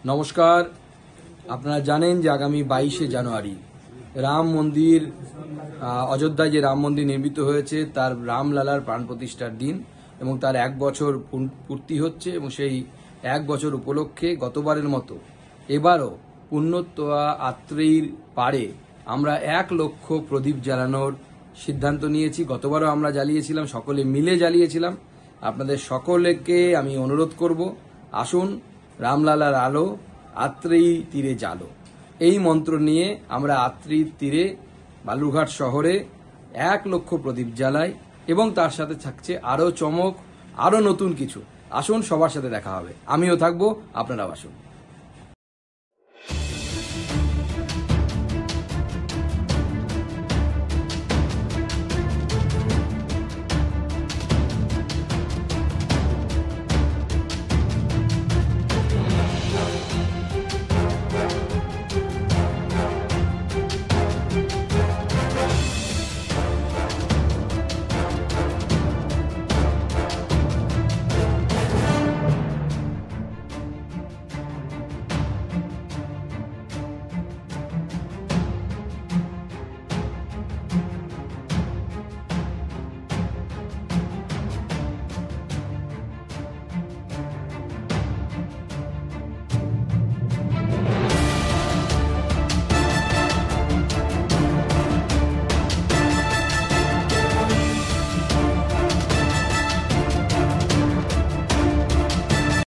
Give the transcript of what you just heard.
নমস্কার। আপনারা জানেন যে আগামী 22শে জানুয়ারি রাম মন্দির, অযোধ্যায় যে রাম মন্দির নির্মিত হয়েছে তার রামলালার প্রাণ প্রতিষ্ঠার দিন এবং তার 1 বছর পূর্তি হচ্ছে এবং সেই 1 বছর উপলক্ষে গতবারের মতো এবারও পুণ্যতোয়া আত্রেয়ীর পাড়ে আমরা 1 লক্ষ প্রদীপ জ্বালানোর সিদ্ধান্ত নিয়েছি। গতবারও আমরা জ্বালিয়েছিলাম, সকলে মিলে জ্বালিয়েছিলাম। আপনাদের সকলকে আমি অনুরোধ করব, আসুন রামলালার আলো আত্রেয়ী তীরে জ্বালো। এই মন্ত্র নিয়ে আমরা আত্রেয়ীর তীরে বালুরঘাট শহরে 1 লক্ষ প্রদীপ জ্বালাই এবং তার সাথে থাকছে আরও চমক, আরও নতুন কিছু। আসুন, সবার সাথে দেখা হবে। আমিও থাকবো, আপনারাও আসুন।